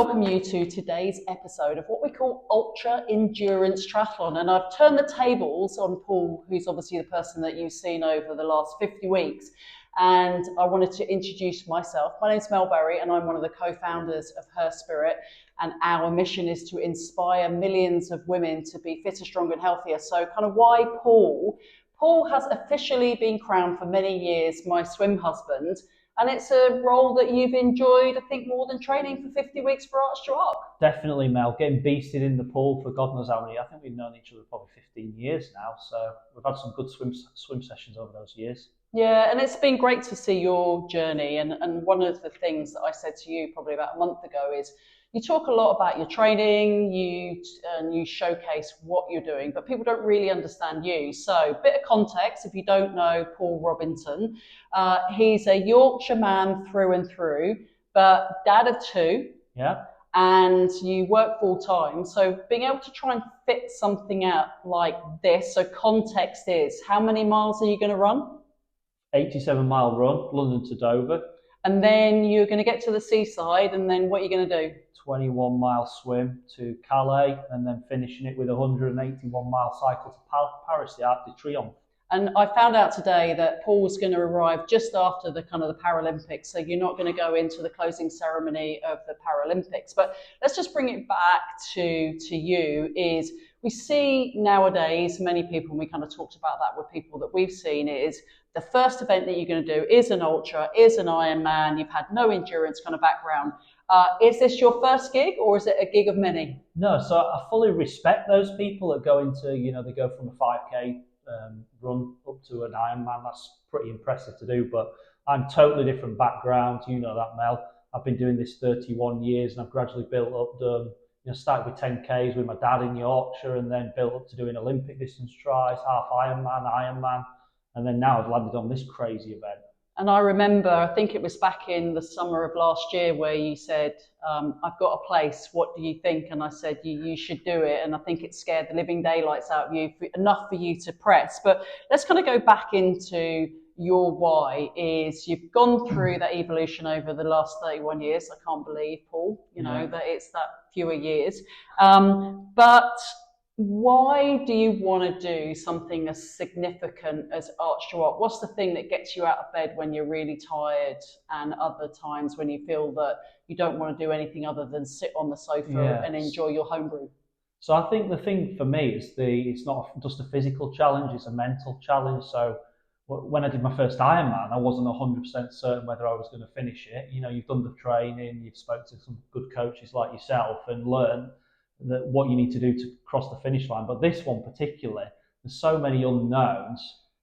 welcome you to today's episode of what we call Ultra Endurance Triathlon. And I've turned the tables on Paul, who's obviously the person that you've seen over the last 50 weeks. And I wanted to introduce myself. My name's Mel Berry, and I'm one of the co-founders of Her Spirit. And our mission is to inspire millions of women to be fitter, stronger, and healthier. So kind of why Paul? Paul has officially been crowned for many years my swim husband. And it's a role that you've enjoyed, I think, more than training for 50 weeks for Arch to Rock. Definitely, Mel. Getting beasted in the pool for God knows how many. I think we've known each other probably 15 years now. So we've had some good swim sessions over those years. Yeah, and it's been great to see your journey. And one of the things that I said to you probably about a month ago is you talk a lot about your training, you showcase what you're doing, but people don't really understand you. So bit of context, if you don't know Paul Robinson, he's a Yorkshire man through and through, but dad of two. Yeah. And you work full time. So being able to try and fit something out like this, so context is, how many miles are you going to run? 87-mile run, London to Dover. And then you're going to get to the seaside, and then what are you going to do? 21-mile swim to Calais, and then finishing it with a 181-mile cycle to Paris, the Arc de Triomphe. And I found out today that Paul's going to arrive just after the kind of the Paralympics, so you're not going to go into the closing ceremony of the Paralympics. But let's just bring it back to you. Is we see nowadays many people, and we kind of talked about that with people that we've seen, is the first event that you're going to do is an ultra, is an Ironman. You've had no endurance kind of background. Is this your first gig, or is it a gig of many? No, so I fully respect those people that go into, they go from a 5K run up to an Ironman. That's pretty impressive to do, but I'm totally different background. You know that, Mel. I've been doing this 31 years, and I've gradually built up. Started with 10Ks with my dad in Yorkshire, and then built up to doing Olympic distance tries, half Ironman, and then now I've landed on this crazy event. And I remember, I think it was back in the summer of last year where you said, I've got a place, what do you think? And I said, you should do it. And I think it scared the living daylights out of you, enough for you to press. But let's kind of go back into your why. Is you've gone through that evolution over the last 31 years. I can't believe, Paul, that it's that fewer years. But why do you want to do something as significant as Arch to Rock? What's the thing that gets you out of bed when you're really tired, and other times when you feel that you don't want to do anything other than sit on the sofa and enjoy your homebrew? So I think the thing for me is it's not just a physical challenge, it's a mental challenge. So when I did my first Ironman, I wasn't 100% certain whether I was going to finish it. You've done the training, you've spoken to some good coaches like yourself and learned that what you need to do to cross the finish line. But this one particularly, there's so many unknowns.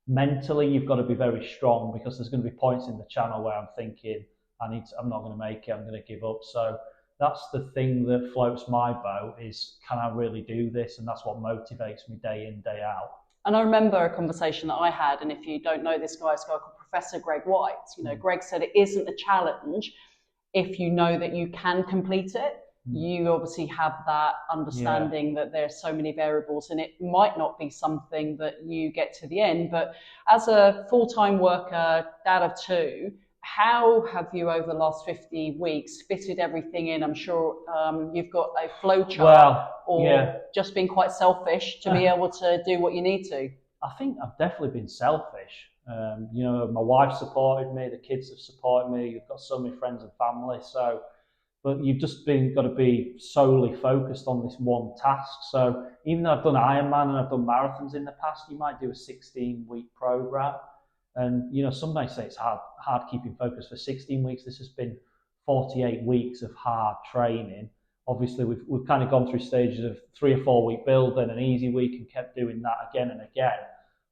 Mentally, you've got to be very strong, because there's going to be points in the channel where I'm thinking, I'm not going to make it, I'm going to give up. So that's the thing that floats my boat, is can I really do this? And that's what motivates me day in, day out. And I remember a conversation that I had, and if you don't know this guy, it's a guy called Professor Greg White. Greg said it isn't a challenge if you know that you can complete it. You obviously have that understanding that there's so many variables, and it might not be something that you get to the end. But as a full-time worker, dad of two, how have you over the last 50 weeks fitted everything in? I'm sure you've got a flow chart, just been quite selfish to be able to do what you need to. I think I've definitely been selfish. My wife supported me, the kids have supported me, you've got so many friends and family, but you've just got to be solely focused on this one task. So even though I've done Ironman and I've done marathons in the past, you might do a 16-week program. And, some might say it's hard keeping focus for 16 weeks. This has been 48 weeks of hard training. Obviously, we've kind of gone through stages of 3 or 4 week build, then an easy week, and kept doing that again and again.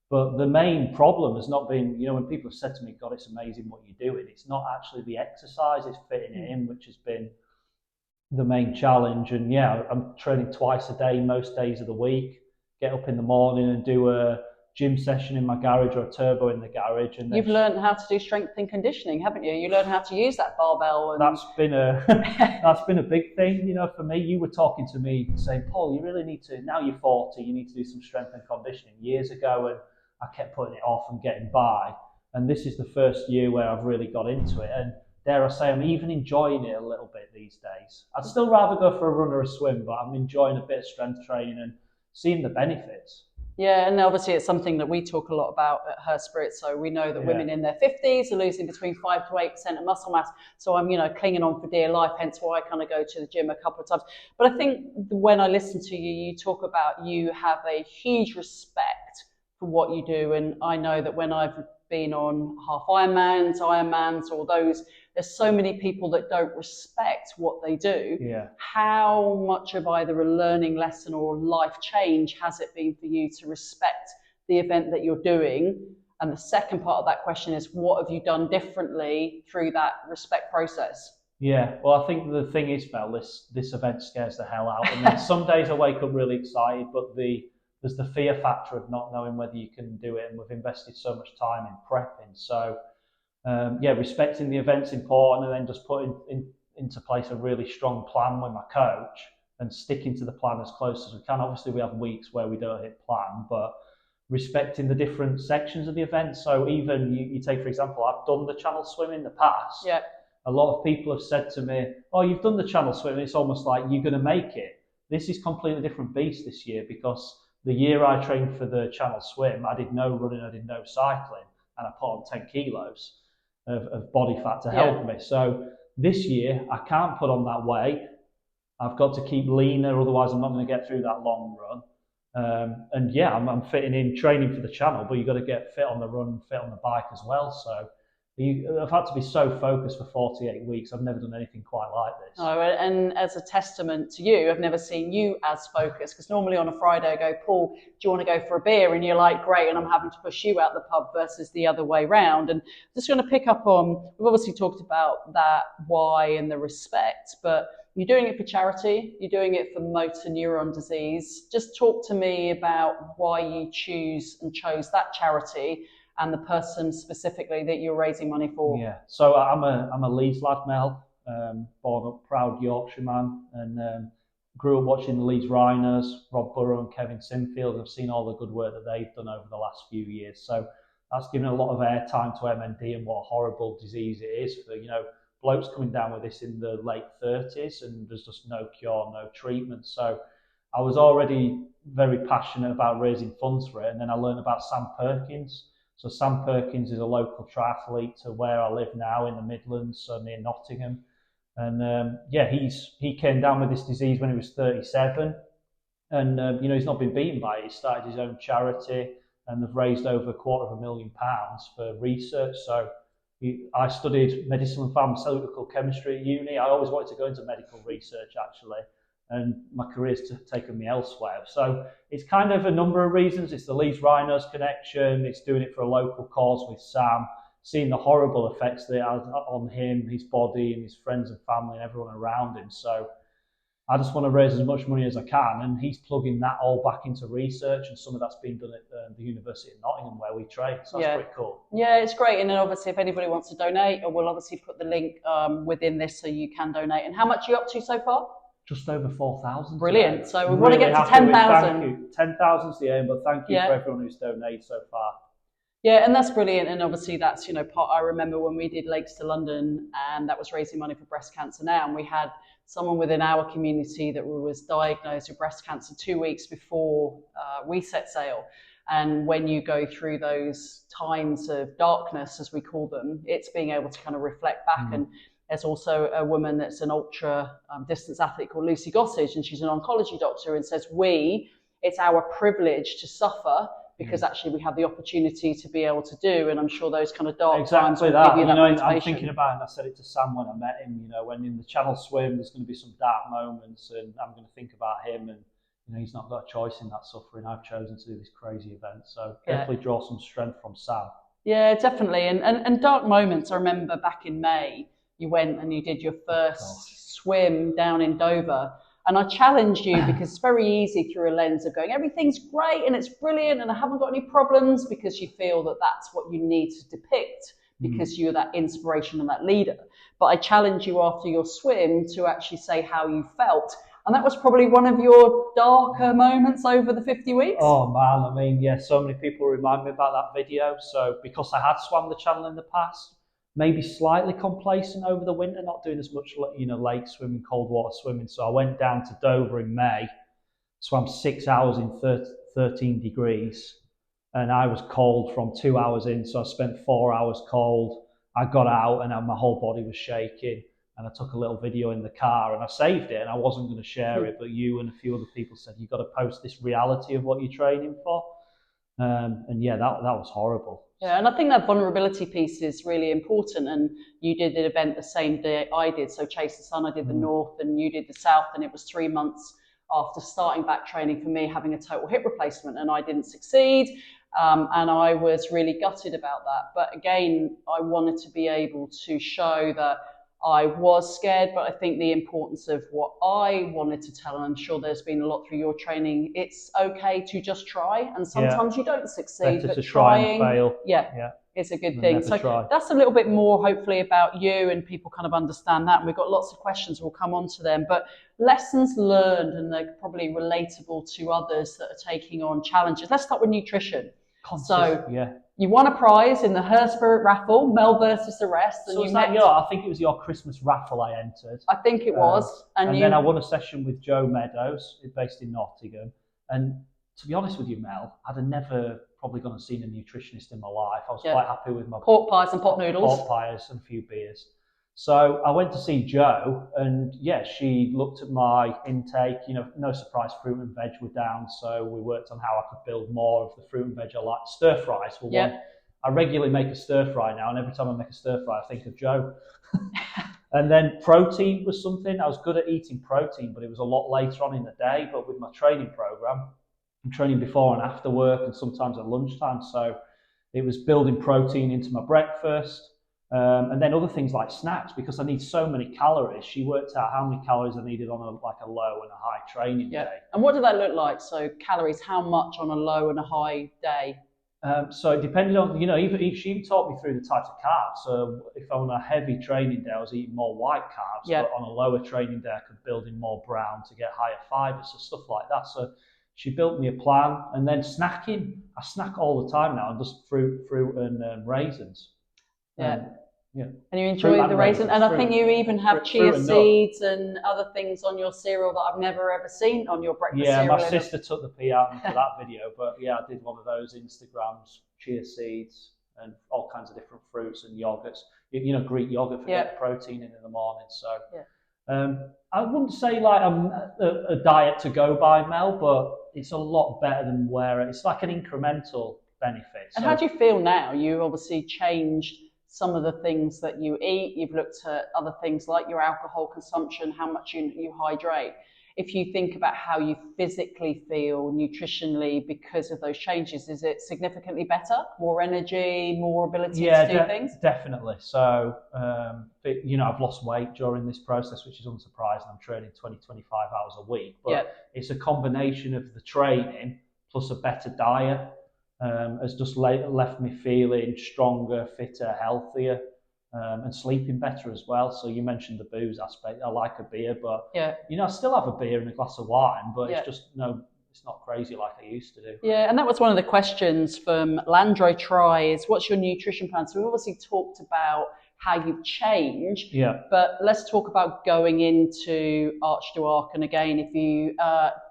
But the main problem has not been, when people have said to me, God, it's amazing what you're doing. It's not actually the exercise, it's fitting it in, which has been the main challenge. And I'm training twice a day, most days of the week. Get up in the morning and do a gym session in my garage, or a turbo in the garage. And you've learned how to do strength and conditioning, haven't you? You learned how to use that barbell. And that's been a big thing, for me. You were talking to me saying, Paul, you really need to, now you're 40, you need to do some strength and conditioning. Years ago, and I kept putting it off and getting by. And this is the first year where I've really got into it. And dare I say, I'm even enjoying it a little bit these days. I'd still rather go for a run or a swim, but I'm enjoying a bit of strength training and seeing the benefits. Yeah, and obviously it's something that we talk a lot about at Her Spirit. So we know that women in their 50s are losing between 5 to 8% of muscle mass. So I'm, clinging on for dear life, hence why I kind of go to the gym a couple of times. But I think when I listen to you, you talk about you have a huge respect for what you do. And I know that when I've been on half Ironmans, or those, there's so many people that don't respect what they do. Yeah. How much of either a learning lesson or life change has it been for you to respect the event that you're doing? And the second part of that question is, what have you done differently through that respect process? Yeah, well, I think the thing is, Mel, this event scares the hell out of me. Some days I wake up really excited, but there's the fear factor of not knowing whether you can do it, and we've invested so much time in prepping. So, respecting the event's important, and then just putting into place a really strong plan with my coach and sticking to the plan as close as we can. Obviously, we have weeks where we don't hit plan, but respecting the different sections of the event. So even you take, for example, I've done the channel swim in the past. Yeah. A lot of people have said to me, oh, you've done the channel swim. It's almost like you're going to make it. This is completely different beast this year, because the year I trained for the channel swim, I did no running, I did no cycling, and I put on 10 kilos of body fat to help me. So this year, I can't put on that weight. I've got to keep leaner, otherwise I'm not going to get through that long run. I'm fitting in training for the channel, but you've got to get fit on the run, fit on the bike as well. So I've had to be so focused for 48 weeks. I've never done anything quite like this. Oh, and as a testament to you, I've never seen you as focused, because normally on a Friday I go, Paul, do you want to go for a beer? And you're like, great, and I'm having to push you out the pub versus the other way round. And I'm just going to pick up on, we've obviously talked about that why and the respect, but you're doing it for charity, you're doing it for motor neuron disease. Just talk to me about why you chose that charity and the person specifically that you're raising money for. Yeah, so I'm a Leeds lad, Mel, born up proud Yorkshire man, and grew up watching the Leeds Rhinos, Rob Burrow and Kevin Sinfield. I've seen all the good work that they've done over the last few years. So that's given a lot of airtime to MND and what a horrible disease it is for, blokes coming down with this in the late 30s, and there's just no cure, no treatment. So I was already very passionate about raising funds for it, and then I learned about Sam Perkins. So Sam Perkins is a local triathlete to where I live now in the Midlands, so near Nottingham. And he came down with this disease when he was 37. And, he's not been beaten by it. He started his own charity, and they've raised over £250,000 for research. So I studied medicinal and pharmaceutical chemistry at uni. I always wanted to go into medical research, actually, and my career's taken me elsewhere. So it's kind of a number of reasons. It's the Leeds Rhinos connection. It's doing it for a local cause with Sam, seeing the horrible effects that it has on him, his body, and his friends and family and everyone around him. So I just want to raise as much money as I can, and he's plugging that all back into research, and some of that's been done at the University of Nottingham where we train. So that's pretty cool. Yeah, it's great. And then obviously if anybody wants to donate, we'll obviously put the link within this so you can donate. And how much are you up to so far? Just over 4,000. Brilliant. Today. So we want to get to 10,000. Thank you. 10,000 is the aim, but thank you for everyone who's donated so far. Yeah, and that's brilliant. And obviously that's, part, I remember when we did Lakes to London, and that was raising money for breast cancer now. And we had someone within our community that was diagnosed with breast cancer 2 weeks before we set sail. And when you go through those times of darkness, as we call them, it's being able to kind of reflect back. And there's also a woman that's an ultra distance athlete called Lucy Gossage, and she's an oncology doctor, and says, it's our privilege to suffer because actually we have the opportunity to be able to do. And I'm sure those kind of dark times will give you that motivation. I'm thinking about it, and I said it to Sam when I met him, when in the channel swim, there's going to be some dark moments, and I'm going to think about him, and he's not got a choice in that suffering. I've chosen to do this crazy event. So definitely draw some strength from Sam. Yeah, definitely. And dark moments, I remember back in May, you went and you did your first swim down in Dover. And I challenged you because it's very easy through a lens of going, everything's great and it's brilliant and I haven't got any problems, because you feel that that's what you need to depict because you're that inspiration and that leader. But I challenged you after your swim to actually say how you felt. And that was probably one of your darker moments over the 50 weeks. Oh man, so many people remind me about that video. So because I had swam the channel in the past, maybe slightly complacent over the winter, not doing as much, lake swimming, cold water swimming. So I went down to Dover in May, swam 6 hours in 13 degrees, and I was cold from 2 hours in. So I spent 4 hours cold. I got out and my whole body was shaking. And I took a little video in the car and I saved it, and I wasn't going to share it, but you and a few other people said, you've got to post this reality of what you're training for. And yeah, that was horrible. Yeah, and I think that vulnerability piece is really important. And you did the event the same day I did. So Chase the Sun, I did the North, and you did the South, and it was 3 months after starting back training for me, having a total hip replacement, and I didn't succeed. And I was really gutted about that. But again, I wanted to be able to show that I was scared, but I think the importance of what I wanted to tell, and I'm sure there's been a lot through your training, it's okay to just try, and sometimes you don't succeed, better but to trying, try and fail. Yeah, it's a good thing. So that's a little bit more, hopefully, about you, and people kind of understand that. And we've got lots of questions, we'll come on to them, but lessons learned, and they're probably relatable to others that are taking on challenges. Let's start with nutrition. You won a prize in the Her Spirit raffle, Mel versus the rest. And I think it was your Christmas raffle I entered. I think it was. And then I won a session with Joe Meadows, based in Nottingham. And to be honest with you, Mel, I'd have never probably gone and seen a nutritionist in my life. I was quite happy with my pork pies and pot noodles. Pork pies and a few beers. So I went to see Jo, and she looked at my intake. No surprise, fruit and veg were down. So we worked on how I could build more of the fruit and veg I like. Stir fries were one. I regularly make a stir fry now, and every time I make a stir fry, I think of Jo. And then protein was something. I was good at eating protein, but it was a lot later on in the day. But with my training program, I'm training before and after work, and sometimes at lunchtime. So it was building protein into my breakfast. And then other things like snacks, because I need so many calories. She worked out how many calories I needed on a low and a high training day. And what did that look like? So calories, how much on a low and a high day? So it depended on, she even taught me through the types of carbs. So if on a heavy training day, I was eating more white carbs, but on a lower training day, I could build in more brown to get higher fibers, so stuff like that. So she built me a plan. And then snacking, I snack all the time now, just fruit and raisins. And you enjoy the raisin, and I think you even have chia seeds and other things on your cereal that I've never ever seen on your breakfast cereal. My sister took the pee out for that video, but I did one of those Instagrams, chia seeds and all kinds of different fruits and yogurts. Greek yogurt for getting protein in the morning. So I wouldn't say like I'm a diet to go by, Mel, but it's a lot better than it's like an incremental benefit. And how do you feel now? You obviously changed some of the things that you eat. You've looked at other things like your alcohol consumption, how much you hydrate. If you think about how you physically feel nutritionally because of those changes, is it significantly better? More energy, more ability to do things? Definitely. So, I've lost weight during this process, which is unsurprising. I'm training 20-25 hours a week, but it's a combination of the training plus a better diet. Has just left me feeling stronger, fitter, healthier, and sleeping better as well. So you mentioned the booze aspect. I like a beer, but I still have a beer and a glass of wine, but it's just it's not crazy like I used to do. Yeah, and that was one of the questions from Landro Try is, what's your nutrition plan? So we've obviously talked about how you've changed, but let's talk about going into Arch to Arc. And again, if you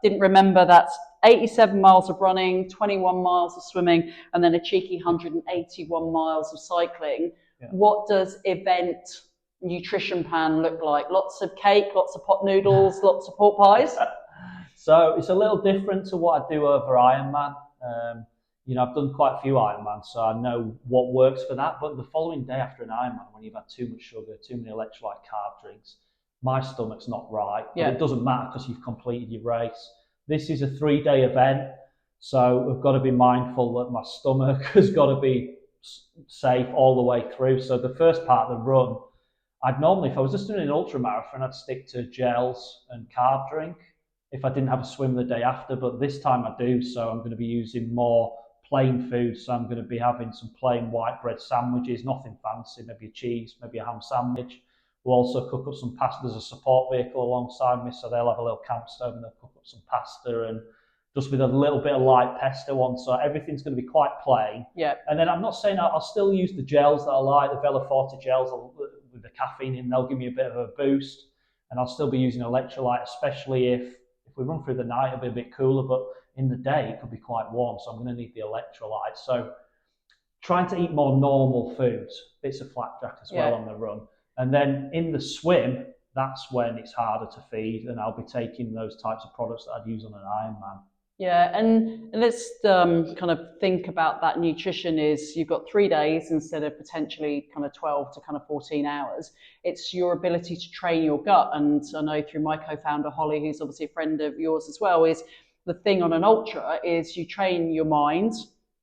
didn't remember, that's 87 miles of running, 21 miles of swimming, and then a cheeky 181 miles of cycling. What does event nutrition plan look like? Lots of cake, lots of pot noodles, lots of pork pies? So it's a little different to what I do over Ironman. I've done quite a few Ironmans, so I know what works for that. But the following day after an Ironman, when you've had too much sugar, too many electrolyte carb drinks, my stomach's not right. But it doesn't matter because you've completed your race. This is a 3-day event, so we've got to be mindful that my stomach has got to be safe all the way through. So the first part of the run, I'd normally, if I was just doing an ultra marathon, I'd stick to gels and carb drink if I didn't have a swim the day after. But this time I do, so I'm going to be using more plain food. So I'm going to be having some plain white bread sandwiches, nothing fancy, maybe a cheese, maybe a ham sandwich. We'll also cook up some pasta. There's a support vehicle alongside me, so they'll have a little camp stove and they'll cook up some pasta and just with a little bit of light pesto on, so everything's going to be quite plain. Yeah. And then I'm not saying I'll still use the gels that I like, the Veloforte gels with the caffeine in, they'll give me a bit of a boost. And I'll still be using electrolyte, especially if we run through the night, it'll be a bit cooler, but in the day it could be quite warm, so I'm going to need the electrolyte. So trying to eat more normal foods, bits of flapjack as well on the run. And then in the swim, that's when it's harder to feed, and I'll be taking those types of products that I'd use on an Ironman. Yeah, and let's kind of think about that nutrition is you've got 3 days instead of potentially kind of 12 to kind of 14 hours. It's your ability to train your gut. And I know through my co-founder, Holly, who's obviously a friend of yours as well, is the thing on an ultra is you train your mind,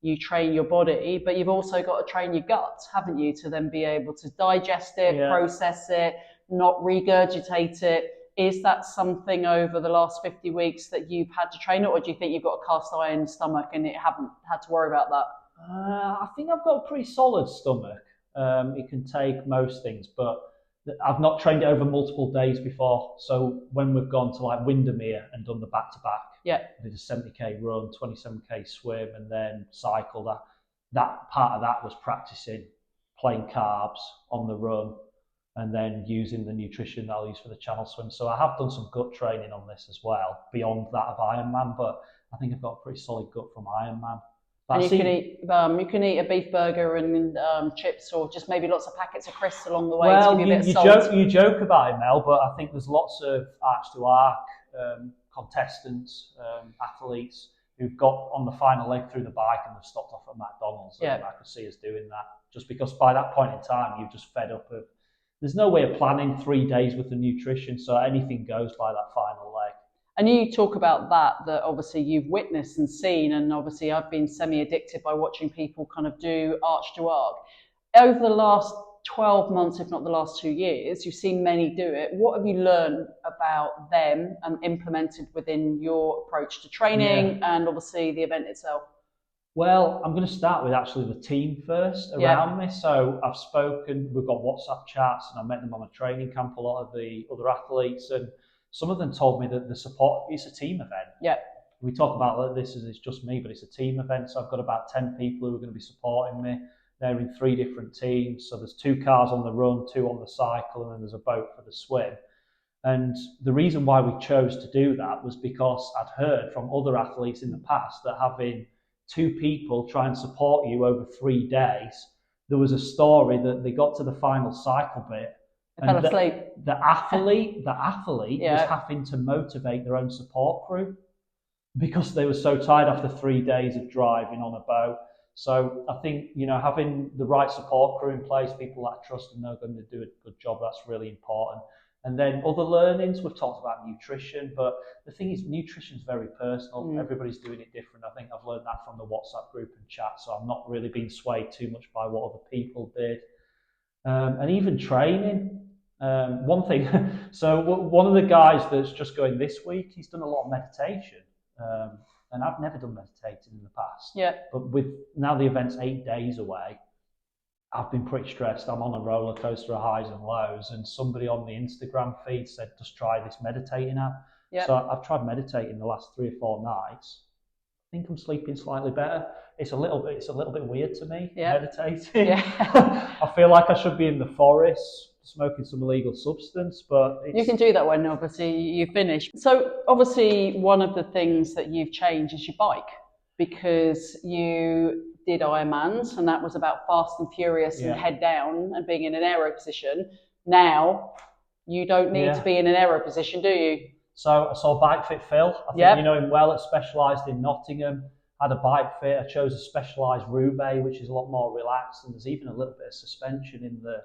you train your body, but you've also got to train your gut, haven't you, to then be able to digest it, process it, not regurgitate it. Is that something over the last 50 weeks that you've had to train it, or do you think you've got a cast iron stomach and you haven't had to worry about that? I think I've got a pretty solid stomach. It can take most things, but I've not trained it over multiple days before. So when we've gone to like Windermere and done the back-to-back, I did a 70k run, 27k swim, and then cycle. That part of that was practicing plain carbs on the run, and then using the nutrition that I'll use for the channel swim. So I have done some gut training on this as well, beyond that of Ironman, but I think I've got a pretty solid gut from Ironman. And you can eat a beef burger and chips, or just maybe lots of packets of crisps along the way. Well, to give you a bit of salt. you joke about it, Mel, but I think there's lots of arch to arc contestants, athletes who've got on the final leg through the bike and have stopped off at McDonald's. And I could see us doing that, just because by that point in time you've just fed up of. There's no way of planning 3 days with the nutrition, so anything goes by that final leg. And you talk about that obviously you've witnessed and seen, and obviously I've been semi-addicted by watching people kind of do arch to arc. Over the last 12 months, if not the last 2 years, you've seen many do it. What have you learned about them and implemented within your approach to training and obviously the event itself? Well, I'm going to start with actually the team first around me. So I've spoken, we've got WhatsApp chats, and I met them on a training camp, a lot of the other athletes, and some of them told me that the support is a team event. Yeah. We talk about this as it's just me, but it's a team event. So I've got about 10 people who are going to be supporting me. They're in 3 different teams. So there's 2 cars on the run, 2 on the cycle, and then there's a boat for the swim. And the reason why we chose to do that was because I'd heard from other athletes in the past that having 2 people try and support you over 3 days, there was a story that they got to the final cycle bit and fell asleep. The athlete was having to motivate their own support crew because they were so tired after 3 days of driving on a boat. So I think, having the right support crew in place, people that I trust and know are going to do a good job, that's really important. And then other learnings, we've talked about nutrition, but the thing is, nutrition is very personal. Everybody's doing it different. I think I've learned that from the WhatsApp group and chat, so I'm not really being swayed too much by what other people did. And even training. One thing, so one of the guys that's just going this week, he's done a lot of meditation. And I've never done meditating in the past. Yeah. But with now the event's 8 days away, I've been pretty stressed. I'm on a roller coaster of highs and lows, and somebody on the Instagram feed said, just try this meditating app. Yep. So I've tried meditating the last 3 or 4 nights. I think I'm sleeping slightly better. It's a little bit weird to me, meditating. Yeah. I feel like I should be in the forest smoking some illegal substance, but you can do that when obviously you finish. So obviously one of the things that you've changed is your bike, because you did Ironmans, and that was about fast and furious and head down and being in an aero position. Now you don't need to be in an aero position, do you? So I saw Bike Fit Phil. I think you know him well. It specialised in Nottingham. Had a bike fit. I chose a specialised Roubaix, which is a lot more relaxed, and there's even a little bit of suspension in the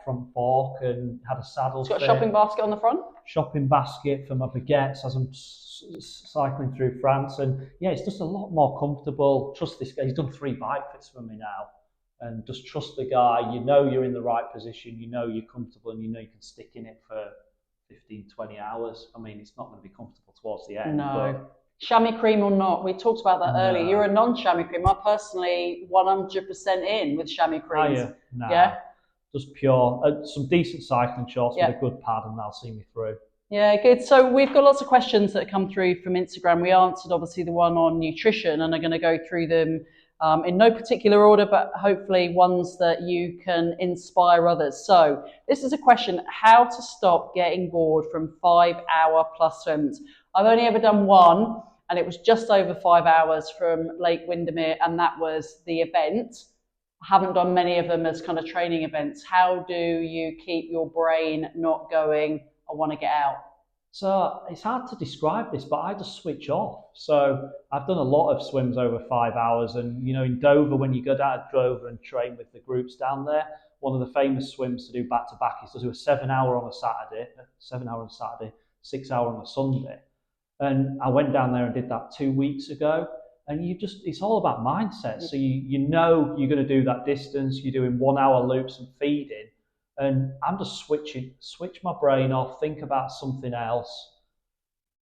front fork, and had a saddle. It's got a shopping basket on the front. Shopping basket for my baguettes as I'm cycling through France, and it's just a lot more comfortable. Trust this guy. He's done 3 bike fits for me now, and just trust the guy. You know you're in the right position. You know you're comfortable, and you know you can stick in it for 15, 20 hours. I mean, it's not going to be comfortable towards the end. No. But chamois cream or not, we talked about that earlier. You're a non-chamois cream. I'm personally 100% in with chamois creams. No, just pure. Some decent cycling shorts with a good pad, and that'll see me through. Yeah, good. So we've got lots of questions that come through from Instagram. We answered obviously the one on nutrition, and I'm going to go through them in no particular order, but hopefully ones that you can inspire others. So this is a question: how to stop getting bored from 5 hour plus swims? I've only ever done one, and it was just over 5 hours from Lake Windermere, and that was the event. I haven't done many of them as kind of training events. How do you keep your brain not going, I want to get out? So it's hard to describe this, but I just switch off. So I've done a lot of swims over 5 hours, and in Dover, when you go down to Dover and train with the groups down there, one of the famous swims to do back to back is to do a 7 hour on a Saturday, 7 hour on a Saturday, 6 hour on a Sunday. And I went down there and did that 2 weeks ago. And it's all about mindset. So you know you're going to do that distance, you're doing 1 hour loops and feeding. And I'm just switch my brain off, think about something else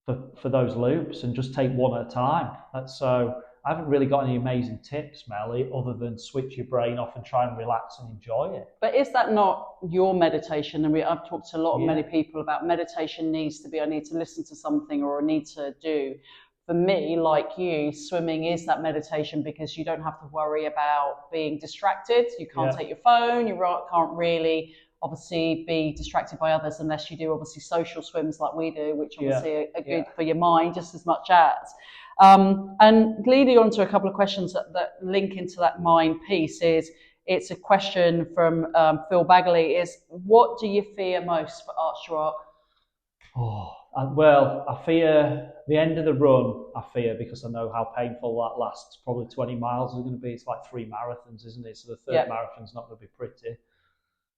for those loops and just take one at a time. So I haven't really got any amazing tips, Melly, other than switch your brain off and try and relax and enjoy it. But is that not your meditation? And I've talked to many people about meditation needs to be, I need to listen to something or I need to do. For me, like you, swimming is that meditation because you don't have to worry about being distracted. You can't take your phone, you can't really obviously be distracted by others unless you do obviously social swims like we do, which obviously are good for your mind just as much as. And leading on to a couple of questions that link into that mind piece it's a question from Phil Bagley is, what do you fear most for Archer Art? Well, I fear the end of the run. I fear because I know how painful that last probably 20 miles is going to be. It's like 3 marathons, isn't it? So the third marathon's not going to be pretty.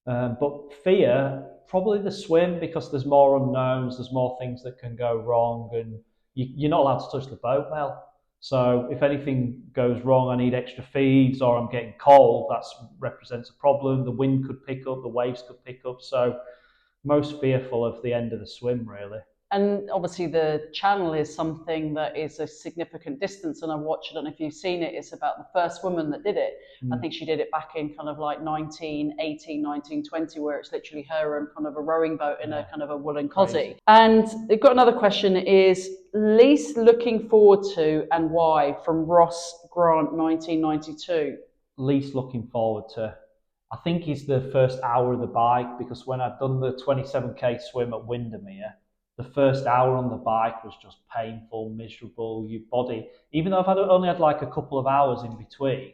But fear, probably the swim because there's more unknowns, there's more things that can go wrong, and you're not allowed to touch the boat, Mel. So if anything goes wrong, I need extra feeds, or I'm getting cold, that represents a problem. The wind could pick up, the waves could pick up. So most fearful of the end of the swim, really. And obviously the channel is something that is a significant distance, and I don't know if you've seen it, it's about the first woman that did it. I think she did it back in kind of like 1918, 1920, where it's literally her and kind of a rowing boat in a kind of a woolen cosy. And they've got another question is, least looking forward to and why, from Ross Grant, 1992. Least looking forward to, I think, is the first hour of the bike, because when I'd done the 27k swim at Windermere, the first hour on the bike was just painful, miserable. Your body, even though I've only had like a couple of hours in between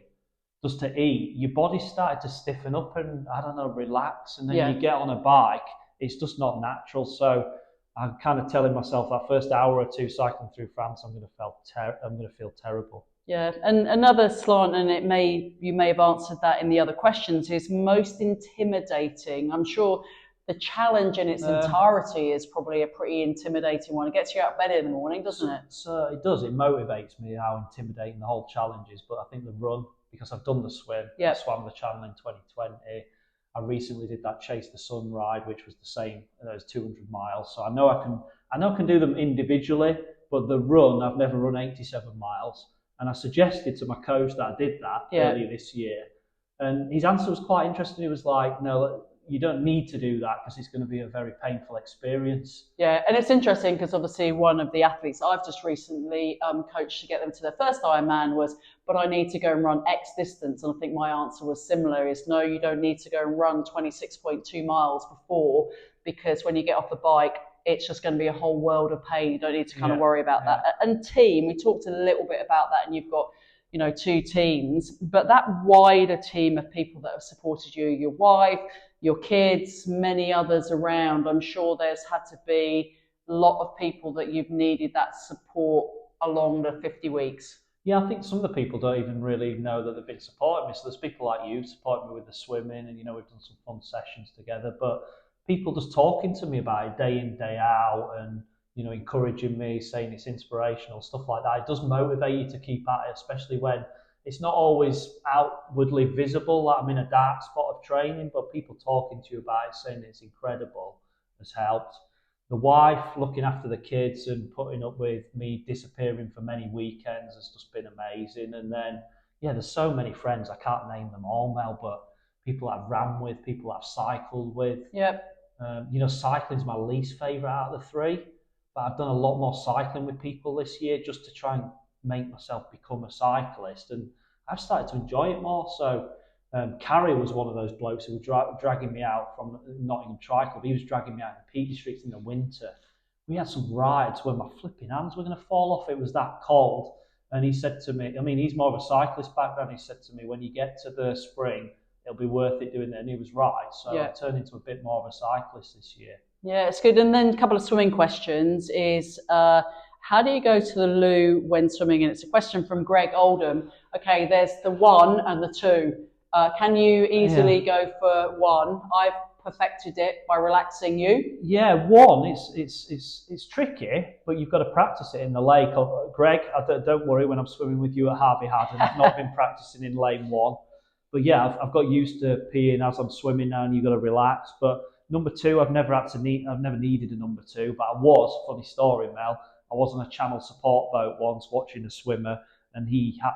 just to eat, your body started to stiffen up and, I don't know, relax. And then you get on a bike, it's just not natural. So I'm kind of telling myself that first hour or two cycling through France, I'm going to feel terrible. Yeah, and another slant, and you may have answered that in the other questions, is most intimidating. I'm sure the challenge in its entirety is probably a pretty intimidating one. It gets you out of bed in the morning, doesn't it? So it does. It motivates me how intimidating the whole challenge is. But I think the run, because I've done the swim, I swam the channel in 2020. I recently did that Chase the Sun ride, which was the same as 200 miles. So I know I can do them individually, but the run, I've never run 87 miles. And I suggested to my coach that I did that earlier this year. And his answer was quite interesting. He was like, no, you don't need to do that because it's going to be a very painful experience. Yeah, and it's interesting because obviously one of the athletes I've just recently coached to get them to their first Ironman was, but I need to go and run X distance. And I think my answer was similar, is no, you don't need to go and run 26.2 miles before, because when you get off the bike, it's just going to be a whole world of pain. You don't need to kind of worry about that. And team, we talked a little bit about that, and you've got, two teams, but that wider team of people that have supported you, your wife, your kids, many others around. I'm sure there's had to be a lot of people that you've needed that support along the 50 weeks. Yeah, I think some of the people don't even really know that they've been supporting me. So there's people like you supporting me with the swimming, and we've done some fun sessions together. But people just talking to me about it day in, day out, and encouraging me, saying it's inspirational, stuff like that. It does motivate you to keep at it, especially when it's not always outwardly visible, like I'm in a dark spot of training, but people talking to you about it, saying it's incredible, has helped. The wife looking after the kids and putting up with me disappearing for many weekends has just been amazing. And then, there's so many friends, I can't name them all, Mel, but people I've ran with, people I've cycled with. Yep. Cycling's my least favourite out of the three, but I've done a lot more cycling with people this year just to try and make myself become a cyclist, and I've started to enjoy it more. So Carrie was one of those blokes who were dragging me out from Nottingham Tri Club. He was dragging me out in the Peak District in the winter. We had some rides where my flipping hands were going to fall off. It was that cold. And he said to me, I mean, he's more of a cyclist background. He said to me, when you get to the spring, it'll be worth it doing it. And he was right. So I've turned into a bit more of a cyclist this year. Yeah, it's good. And then a couple of swimming questions is, how do you go to the loo when swimming? And it's a question from Greg Oldham. Okay, there's the 1 and the 2. Can you easily go for 1? I've perfected it by relaxing you. Yeah, 1 it's tricky, but you've got to practice it in the lake. Greg, don't worry when I'm swimming with you at Harvey Haddon. I've not been practicing in lane 1. But yeah, I've got used to peeing as I'm swimming now, and you've got to relax. But number 2, I've never needed a number 2, but I was, funny story, Mel, I was on a channel support boat once watching a swimmer, and he had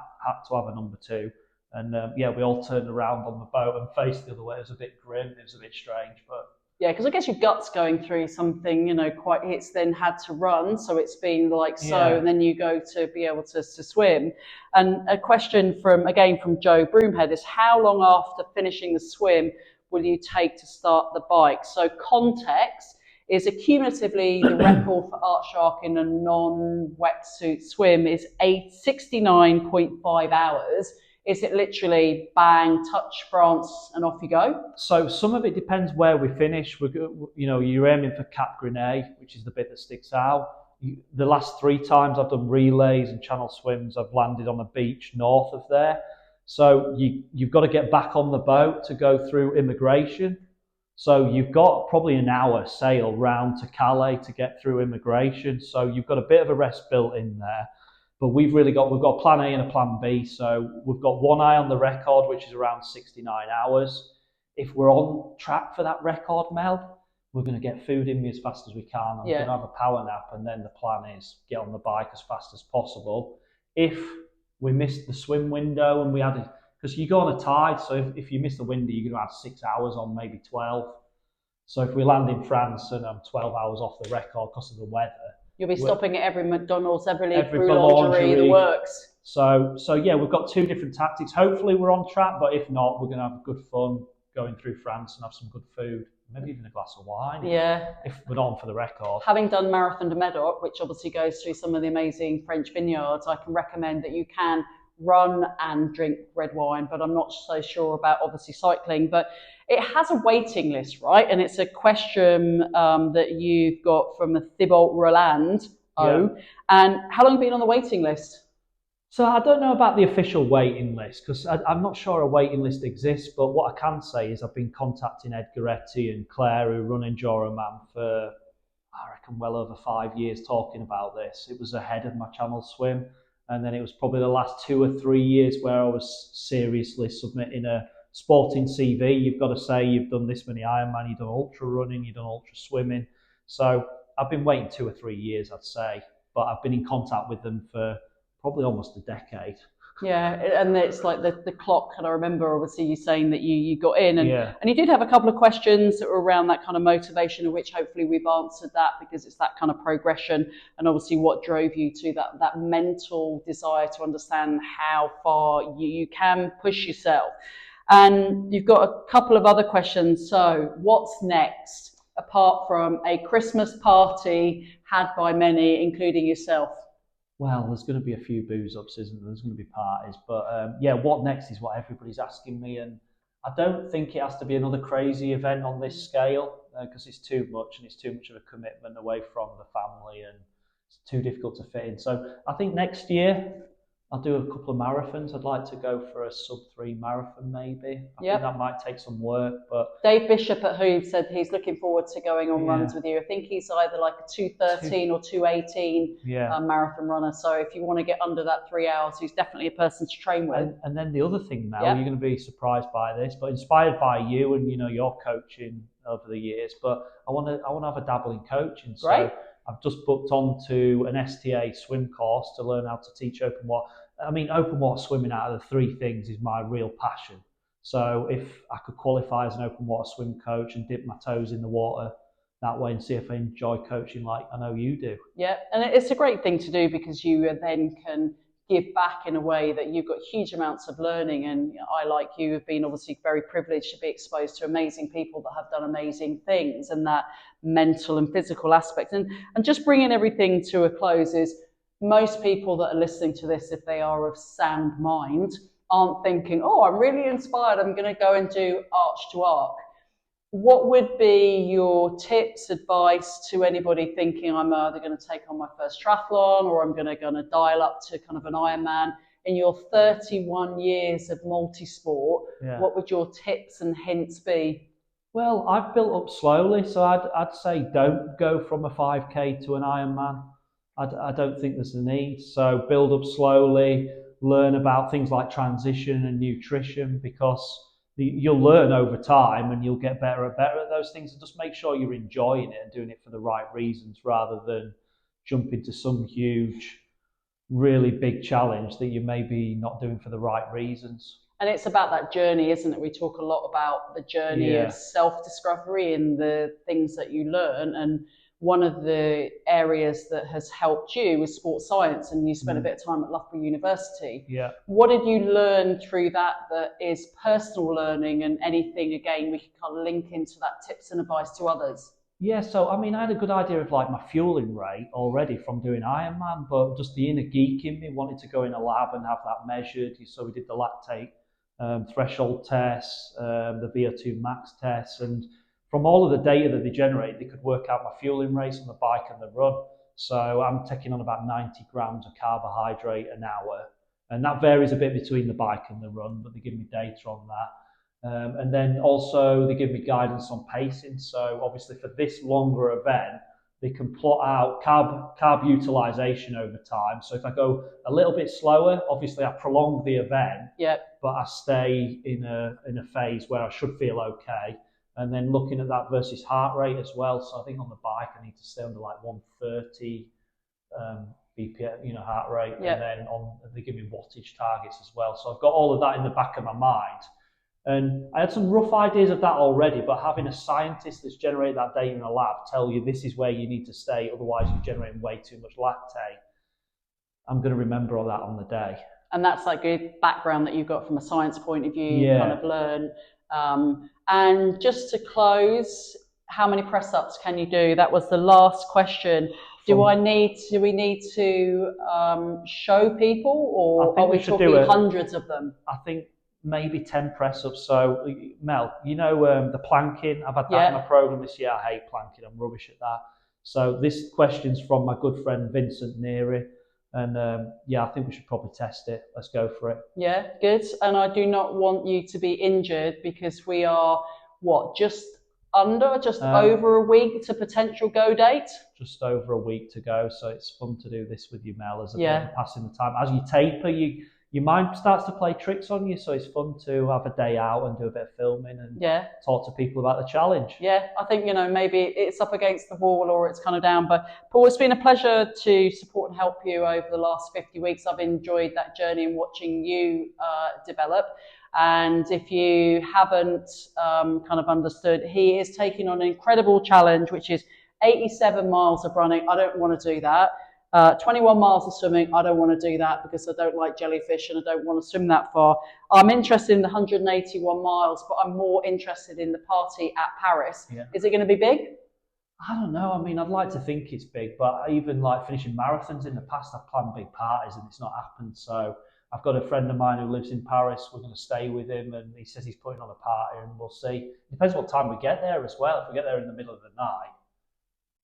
to have a number 2. And we all turned around on the boat and faced the other way. It was a bit grim, it was a bit strange, but yeah, because I guess your gut's going through something, it's then had to run, so it's been like so, and then you go to be able to swim. And a question from Joe Broomhead is, how long after finishing the swim will you take to start the bike? So context is cumulatively the record for Art Shark in a non-wetsuit swim is 69.5 hours. Is it literally bang, touch France, and off you go? So some of it depends where we finish. You're aiming for Cap Grenade, which is the bit that sticks out. The last 3 times I've done relays and channel swims, I've landed on a beach north of there. So you've got to get back on the boat to go through immigration. So you've got probably an hour sail round to Calais to get through immigration. So you've got a bit of a rest built in there. But we've got plan A and a plan B. So we've got one eye on the record, which is around 69 hours. If we're on track for that record, Mel, we're going to get food in me as fast as we can. I'm going to have a power nap, and then the plan is get on the bike as fast as possible. If we missed the swim window and we had because you go on a tide, so if you miss the window, you're going to have 6 hours on, maybe 12. So if we land in France and I'm 12 hours off the record because of the weather, you'll be stopping at every McDonald's, every boulangerie, the works. So yeah, we've got 2 different tactics. Hopefully we're on track, but if not, we're going to have good fun going through France and have some good food, maybe even a glass of wine. Yeah. If we're not on for the record. Having done Marathon de Medoc, which obviously goes through some of the amazing French vineyards, I can recommend that you can run and drink red wine, but I'm not so sure about obviously cycling. But it has a waiting list, right? And it's a question that you've got from Thibault Roland. And how long have you been on the waiting list? So I don't know about the official waiting list, because I'm not sure a waiting list exists, but what I can say is I've been contacting Ed Goretti and Claire, who run Enduroman, for, I reckon, well over 5 years talking about this. It was ahead of my channel swim, and then it was probably the last 2 or 3 years where I was seriously submitting a sporting CV. You've got to say you've done this many Ironman, you've done ultra running, you've done ultra swimming. So I've been waiting 2 or 3 years, I'd say, but I've been in contact with them for probably almost a decade. Yeah, and it's like the clock, and I remember obviously you saying that you got in, and you did have a couple of questions that were around that kind of motivation, of which hopefully we've answered that, because it's that kind of progression, and obviously what drove you to that mental desire to understand how far you can push yourself. And you've got a couple of other questions. So what's next, apart from a Christmas party had by many, including yourself? Well, there's going to be a few booze-ups, isn't there? There's going to be parties. But what next is what everybody's asking me. And I don't think it has to be another crazy event on this scale, because it's too much, and it's too much of a commitment away from the family, and it's too difficult to fit in. So I think next year I'll do a couple of marathons. I'd like to go for a sub-3 marathon, maybe. I think that might take some work, but Dave Bishop at Hooves said he's looking forward to going on runs with you. I think he's either like a 2:13 or 2:18 marathon runner. So if you want to get under that 3 hours, he's definitely a person to train with. And then the other thing, Mel, you're going to be surprised by this, but inspired by you and your coaching over the years. But I want to have a dabble in coaching. So Great. I've just booked onto an STA swim course to learn how to teach open water. I mean, open water swimming, out of the 3 things, is my real passion. So if I could qualify as an open water swim coach and dip my toes in the water that way and see if I enjoy coaching like I know you do. Yeah, and it's a great thing to do because you then can give back in a way that you've got huge amounts of learning. And I, like you, have been obviously very privileged to be exposed to amazing people that have done amazing things, and that mental and physical aspect. And just bringing everything to a close is, most people that are listening to this, if they are of sound mind, aren't thinking, oh, I'm really inspired, I'm going to go and do arch to arc. What would be your tips, advice to anybody thinking, I'm either going to take on my first triathlon or I'm going to dial up to kind of an Ironman? In your 31 years of multi-sport, what would your tips and hints be? Well, I've built up slowly, so I'd say don't go from a 5K to an Ironman. I don't think there's a need. So build up slowly, learn about things like transition and nutrition, because you'll learn over time and you'll get better and better at those things. And just make sure you're enjoying it and doing it for the right reasons, rather than jump into some huge, really big challenge that you may be not doing for the right reasons. And it's about that journey, isn't it? We talk a lot about the journey of self-discovery and the things that you learn. And one of the areas that has helped you is sports science, and you spent a bit of time at Loughborough University. Yeah. What did you learn through that is personal learning, and anything, again, we can kind of link into that tips and advice to others? Yeah, so I mean, I had a good idea of like my fueling rate already from doing Ironman, but just the inner geek in me wanted to go in a lab and have that measured. So we did the lactate threshold tests, the VO2 max tests, and from all of the data that they generate, they could work out my fueling rates on the bike and the run. So I'm taking on about 90 grams of carbohydrate an hour, and that varies a bit between the bike and the run, but they give me data on that. And then also they give me guidance on pacing. So obviously for this longer event, they can plot out carb utilization over time. So if I go a little bit slower, obviously I prolong the event, but I stay in a phase where I should feel okay. And then looking at that versus heart rate as well. So I think on the bike I need to stay under like 130 BPM, heart rate. And then they give me wattage targets as well. So I've got all of that in the back of my mind. And I had some rough ideas of that already, but having a scientist that's generated that data in a lab tell you this is where you need to stay, otherwise you're generating way too much lactate, I'm going to remember all that on the day. And that's like good background that you've got from a science point of view, kind of learn. And just to close, how many press ups can you do? That was the last question. Do we need to show people, or are we talking hundreds of them? I think maybe 10 press ups. So Mel, the planking, I've had that in my program this year. I hate planking, I'm rubbish at that. So this question's from my good friend Vincent Neary, and I think we should probably test it. Let's go for it. Yeah, good. And I do not want you to be injured, because we are just over a week to potential go date. Just over a week to go, so it's fun to do this with you, Mel, as a bit of passing the time. As you taper, your mind starts to play tricks on you, so it's fun to have a day out and do a bit of filming and talk to people about the challenge. Yeah, I think, maybe it's up against the wall or it's kind of down. But Paul, it's been a pleasure to support and help you over the last 50 weeks. I've enjoyed that journey and watching you develop. And if you haven't kind of understood, he is taking on an incredible challenge, which is 87 miles of running. I don't want to do that. 21 miles of swimming, I don't want to do that because I don't like jellyfish and I don't want to swim that far. I'm interested in the 181 miles, but I'm more interested in the party at Paris. Yeah. Is it going to be big? I don't know. I mean, I'd like to think it's big, but even like finishing marathons in the past, I've planned big parties and it's not happened. So I've got a friend of mine who lives in Paris. We're going to stay with him, and he says he's putting on a party, and we'll see. It depends what time we get there as well. If we get there in the middle of the night,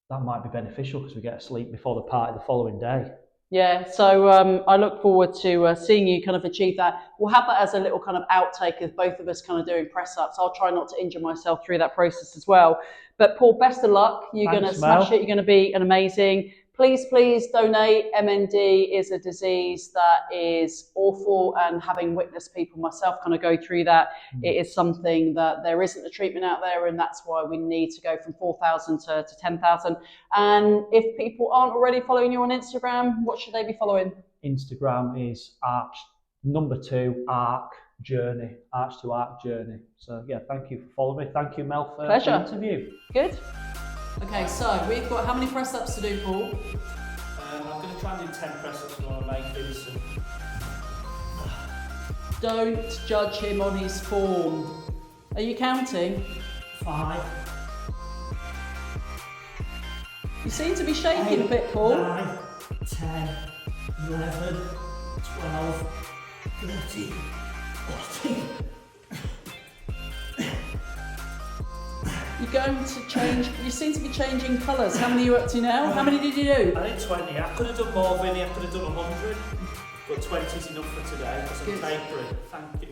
that might be beneficial because we get to sleep before the party the following day. Yeah, so I look forward to seeing you kind of achieve that. We'll have that as a little kind of outtake of both of us kind of doing press ups. I'll try not to injure myself through that process as well. But Paul, best of luck. You're going to smash it. You're going to be an amazing. Please donate. MND is a disease that is awful, and having witnessed people myself kind of go through that, it is something that there isn't a treatment out there, and that's why we need to go from 4,000 to 10,000. And if people aren't already following you on Instagram, what should they be following? Instagram is arch, number 2, arc, journey, arch to arc journey. So yeah, thank you for following me. Thank you, Mel, for Pleasure. the interview. Good. Okay, so we've got how many press ups to do, Paul? I'm going to try and do 10 press ups for my main finish. Don't judge him on his form. Are you counting? 5. You seem to be shaking a bit, Paul. 9, 10, 11, 12, 13, 14. You're going to change, you seem to be changing colours. How many are you up to now? How many did you do? I did 20. I could have done more, Vinny. I could have done 100. But 20 is enough for today because I'm tapering. Thank you.